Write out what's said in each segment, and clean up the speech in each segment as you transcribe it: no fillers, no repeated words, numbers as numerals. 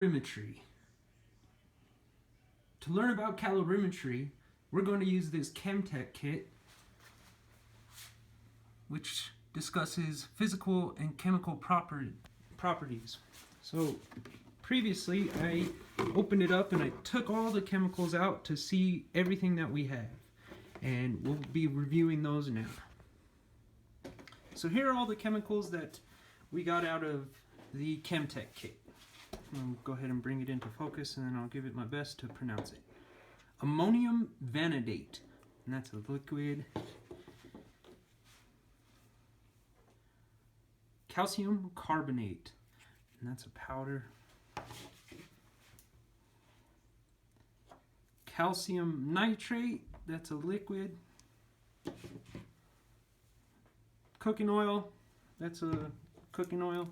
Calorimetry. To learn about calorimetry, we're going to use this Kemtec kit, which discusses physical and chemical properties. So previously I opened it up and I took all the chemicals out to see everything that we have, and we'll be reviewing those now. So here are all the chemicals that we got out of the Kemtec kit. I'll go ahead and bring it into focus, and then I'll give it my best to pronounce it. Ammonium vanadate, and that's a liquid. Calcium carbonate, and that's a powder. Calcium nitrate, that's a liquid. Cooking oil, that's a cooking oil.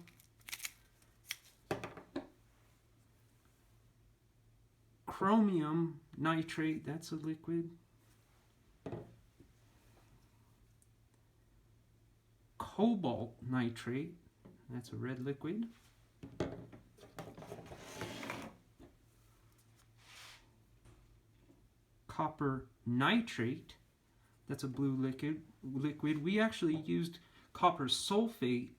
Chromium nitrate, that's a liquid. Cobalt nitrate, that's a red liquid. Copper nitrate, that's a blue liquid. We actually used copper sulfate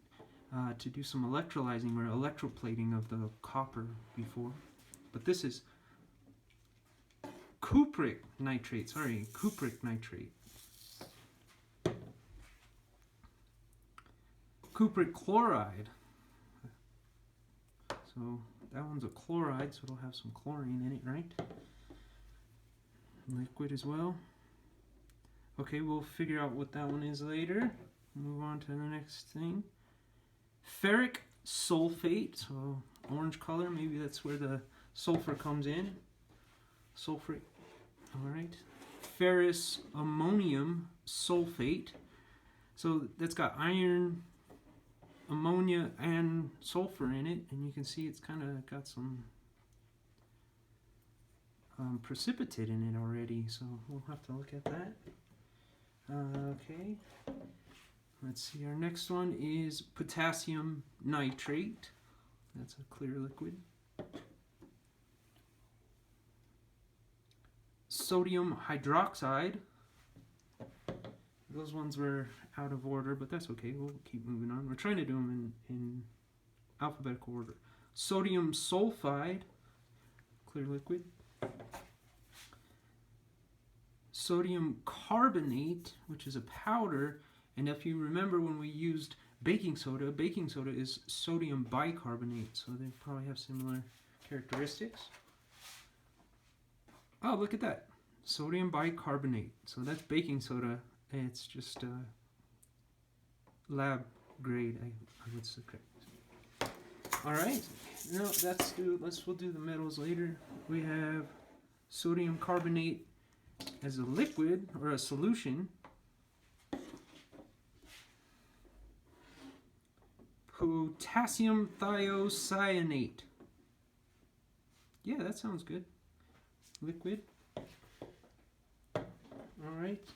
to do some electrolyzing or electroplating of the copper before, but this is cupric nitrate. Cupric chloride. So that one's a chloride, so it'll have some chlorine in it, right? Liquid as well. Okay, we'll figure out what that one is later. Move on to the next thing. Ferric sulfate, so orange color, maybe that's where the sulfur comes in. Sulfuric, all right. Ferrous ammonium sulfate, so that's got iron, ammonia, and sulfur in it, and you can see it's kind of got some precipitate in it already, so we'll have to look at that. Okay, let's see, our next one is potassium nitrate. That's a clear liquid. Sodium hydroxide. Those ones were out of order, but that's okay. We'll keep moving on. We're trying to do them in alphabetical order. Sodium sulfide, clear liquid. Sodium carbonate, which is a powder, and if you remember when we used baking soda is sodium bicarbonate, so they probably have similar characteristics. Oh, look at that. Sodium bicarbonate. So that's baking soda. It's just lab grade, I would say. Alright. No, we'll do the metals later. We have sodium carbonate as a liquid or a solution. Potassium thiocyanate. Yeah, that sounds good. Liquid. Alright.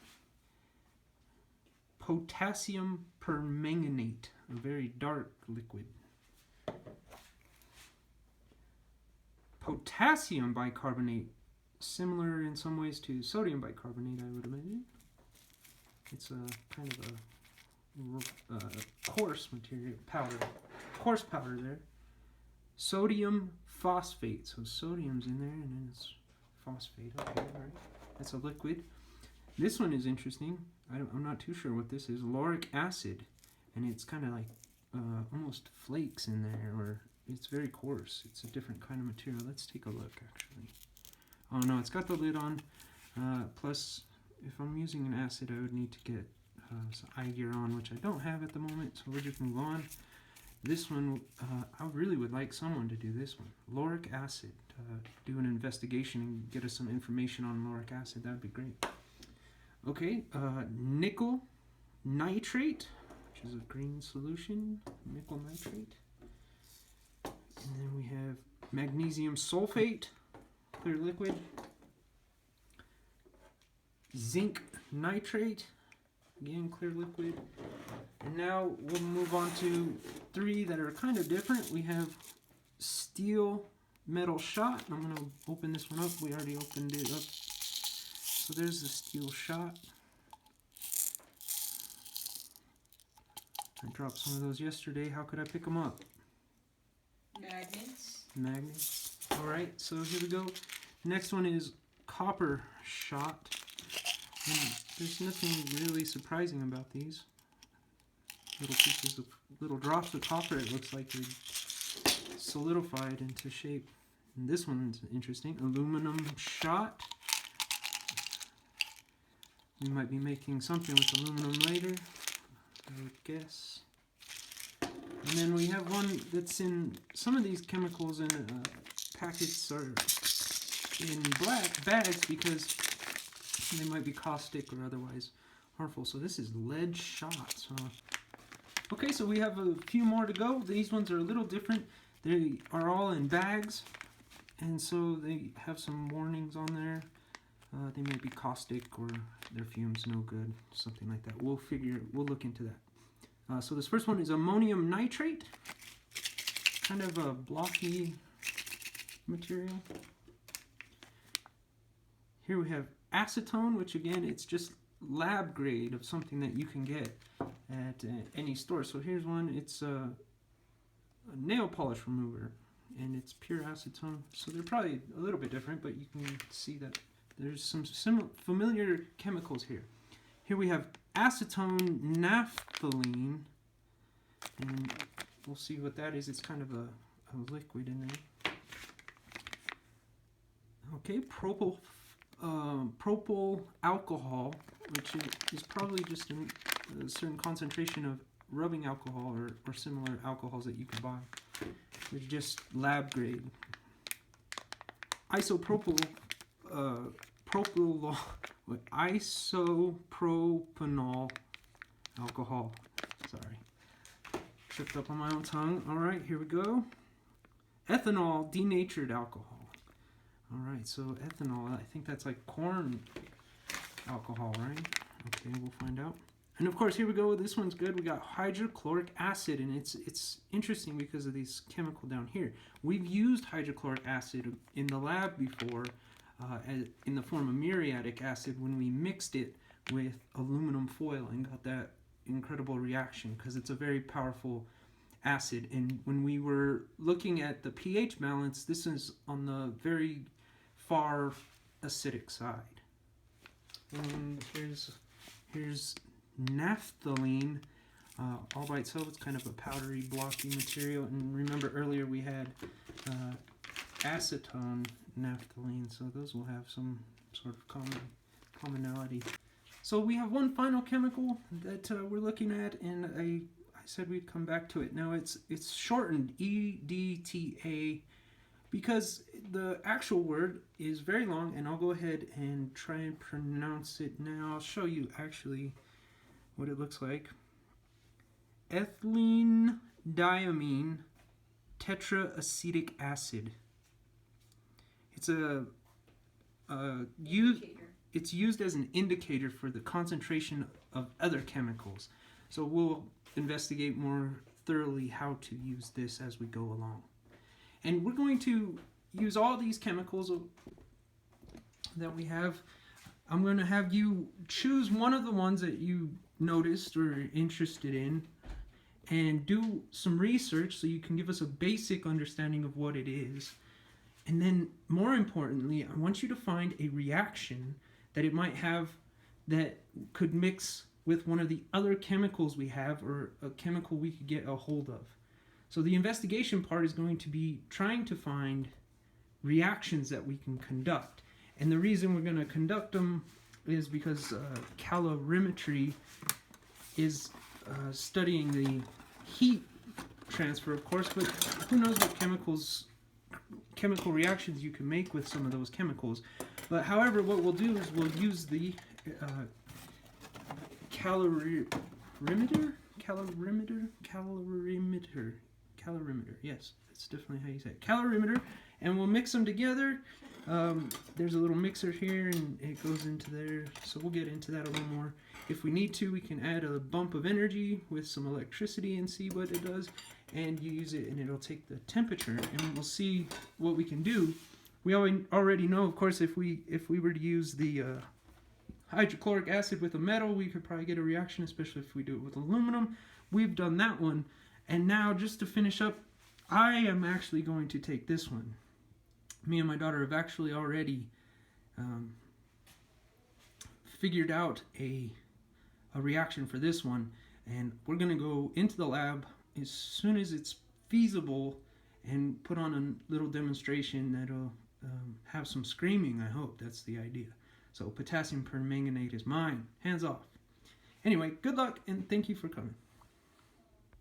Potassium permanganate, a very dark liquid. Potassium bicarbonate, similar in some ways to sodium bicarbonate, I would imagine. It's a kind of a coarse material, coarse powder there. Sodium phosphate, so sodium's in there and then it's phosphate. Okay, all right. That's a liquid. This one is interesting. I'm not too sure what this is. Lauric acid, and it's kind of like almost flakes in there, or it's very coarse. It's a different kind of material. Let's take a look, actually. Oh no, it's got the lid on. Plus, if I'm using an acid, I would need to get some eye gear on, which I don't have at the moment, so we'll just move on. This one, I really would like someone to do this one. Lauric acid. Do an investigation and get us some information on lauric acid. That would be great. Okay, nickel nitrate, which is a green solution. Nickel nitrate. And then we have magnesium sulfate, clear liquid. Zinc nitrate, again clear liquid. And now we'll move on to three that are kind of different. We have steel metal shot. I'm going to open this one up. We already opened it up. So there's the steel shot. I dropped some of those yesterday. How could I pick them up? Magnets. Magnets. Alright, so here we go. Next one is copper shot. And there's nothing really surprising about these. Little pieces of, little drops of copper, it looks like they're solidified into shape. And this one's interesting. Aluminum shot. We might be making something with aluminum later, I would guess. And then we have one that's in, some of these chemicals in packets are in black bags because they might be caustic or otherwise harmful. So this is lead shot. So, okay, so we have a few more to go. These ones are a little different. They are all in bags, and so they have some warnings on there. They may be caustic or their fumes no good, something like that. We'll look into that. So this first one is ammonium nitrate, kind of a blocky material. Here we have acetone, which again, it's just lab grade of something that you can get at any store. So here's one, it's a nail polish remover, and it's pure acetone. So they're probably a little bit different, but you can see that there's some familiar chemicals here. Here we have acetone naphthalene, and we'll see what that is. It's kind of a liquid in there. Okay, propyl alcohol, which is probably just a certain concentration of rubbing alcohol or similar alcohols that you can buy. They're just lab grade. Isopropanol alcohol. Sorry, tripped up on my own tongue. All right, here we go. Ethanol denatured alcohol. All right, so ethanol, I think that's like corn alcohol, right? Okay, we'll find out. And of course, here we go. This one's good. We got hydrochloric acid, and it's interesting because of these chemical down here. We've used hydrochloric acid in the lab before in the form of muriatic acid when we mixed it with aluminum foil and got that incredible reaction because it's a very powerful acid. And when we were looking at the pH balance, this is on the very far acidic side. And here's naphthalene. All by itself, it's kind of a powdery, blocky material. And remember earlier we had acetone naphthalene, so those will have some sort of commonality. So we have one final chemical that we're looking at, and I said we'd come back to it. Now it's shortened EDTA because the actual word is very long, and I'll go ahead and try and pronounce it now. I'll show you actually what it looks like. Ethylene diamine tetraacetic acid. It's used as an indicator for the concentration of other chemicals. So we'll investigate more thoroughly how to use this as we go along. And we're going to use all these chemicals that we have. I'm going to have you choose one of the ones that you noticed or are interested in and do some research so you can give us a basic understanding of what it is. And then, more importantly, I want you to find a reaction that it might have that could mix with one of the other chemicals we have or a chemical we could get a hold of. So the investigation part is going to be trying to find reactions that we can conduct. And the reason we're going to conduct them is because calorimetry is studying the heat transfer, of course, but who knows what chemical reactions you can make with some of those chemicals. But however, what we'll do is we'll use the calorimeter, yes, that's definitely how you say it, calorimeter, and we'll mix them together. There's a little mixer here and it goes into there, so we'll get into that a little more. If we need to, we can add a bump of energy with some electricity and see what it does. and you use it and it'll take the temperature, and we'll see what we can do. We already know, of course, if we were to use the hydrochloric acid with a metal, we could probably get a reaction, especially if we do it with aluminum. We've done that one, and now just to finish up, I am actually going to take this one. Me and my daughter have actually already figured out a reaction for this one, and we're going to go into the lab as soon as it's feasible and put on a little demonstration that'll have some screaming. I hope that's the idea. So potassium permanganate is mine. Hands off. Anyway, good luck and thank you for coming.